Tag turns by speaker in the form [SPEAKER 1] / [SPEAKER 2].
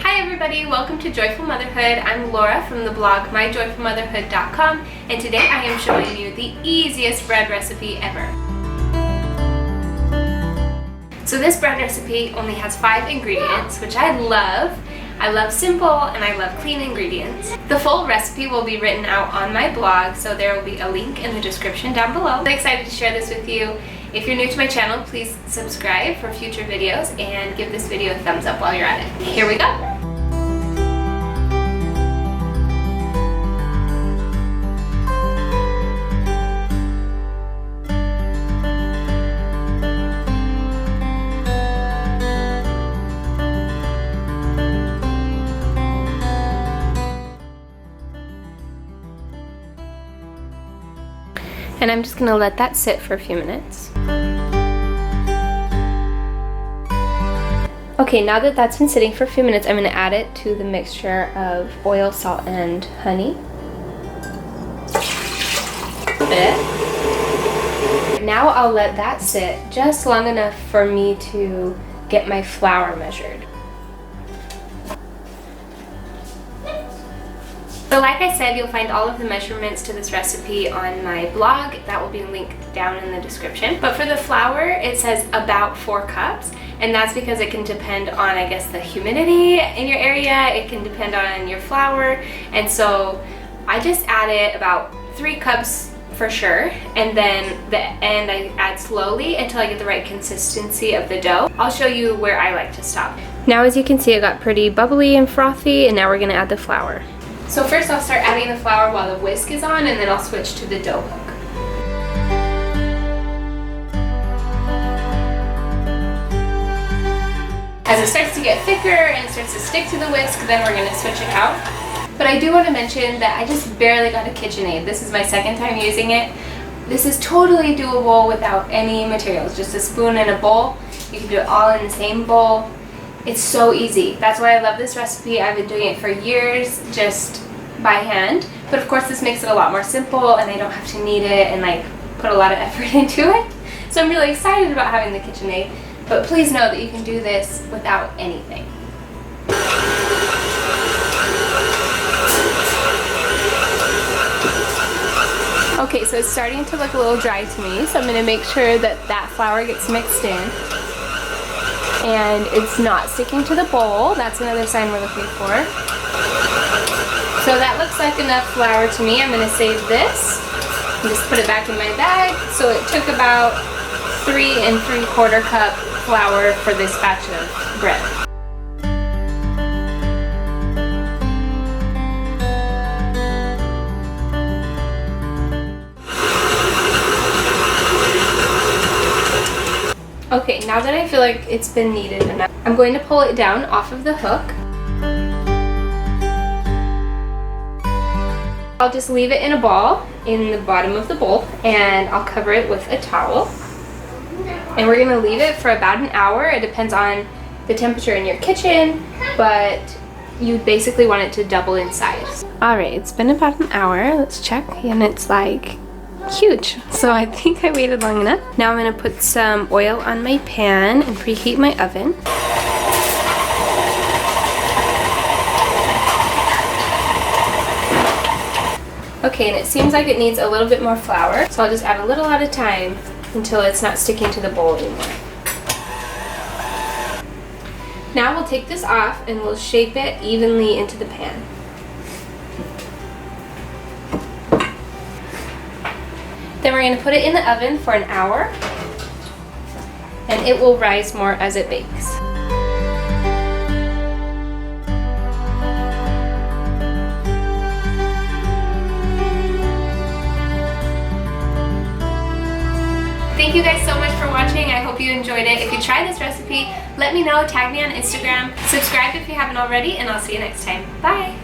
[SPEAKER 1] Hi everybody, welcome to Joyful Motherhood. I'm Laura from the blog myjoyfulmotherhood.com, and today I am showing you the easiest bread recipe ever. So this bread recipe only has 5 ingredients, which I love. I love simple and I love clean ingredients. The full recipe will be written out on my blog, so there will be a link in the description down below. I'm excited to share this with you. If you're new to my channel, please subscribe for future videos and give this video a thumbs up while you're at it. Here we go. And I'm just gonna let that sit for a few minutes. Okay, now that that's been sitting for a few minutes, I'm gonna add it to the mixture of oil, salt, and honey. Now I'll let that sit just long enough for me to get my flour measured. So like I said, you'll find all of the measurements to this recipe on my blog. That will be linked down in the description. But for the flour, it says about 4 cups. And that's because it can depend on, I guess, the humidity in your area. It can depend on your flour. And so I just added about 3 cups for sure. And then the end I add slowly until I get the right consistency of the dough. I'll show you where I like to stop. Now as you can see, it got pretty bubbly and frothy, and now we're gonna add the flour. So first I'll start adding the flour while the whisk is on, and then I'll switch to the dough hook. As it starts to get thicker and it starts to stick to the whisk, then we're going to switch it out. But I do want to mention that I just barely got a KitchenAid. This is my second time using it. This is totally doable without any materials, just a spoon and a bowl. You can do it all in the same bowl. It's so easy. That's why I love this recipe. I've been doing it for years just by hand. But of course this makes it a lot more simple, and I don't have to knead it and like put a lot of effort into it. So I'm really excited about having the KitchenAid. But please know that you can do this without anything. Okay, so it's starting to look a little dry to me, so I'm going to make sure that that flour gets mixed in. And it's not sticking to the bowl. That's another sign we're looking for. So that looks like enough flour to me. I'm going to save this and just put it back in my bag. So it took about 3 3/4 cup flour for this batch of bread. Okay, now that I feel like it's been kneaded enough, I'm going to pull it down off of the hook. I'll just leave it in a ball in the bottom of the bowl, and I'll cover it with a towel. And we're going to leave it for about an hour. It depends on the temperature in your kitchen, but you basically want it to double in size. Alright, it's been about an hour. Let's check, and it's like huge. So I think I waited long enough. Now I'm going to put some oil on my pan and preheat my oven. Okay, and it seems like it needs a little bit more flour, so I'll just add a little at a time until it's not sticking to the bowl anymore. Now we'll take this off and we'll shape it evenly into the pan. Then we're going to put it in the oven for an hour, and it will rise more as it bakes. Thank you guys so much for watching. I hope you enjoyed it. If you try this recipe, let me know. Tag me on Instagram. Subscribe if you haven't already, and I'll see you next time. Bye!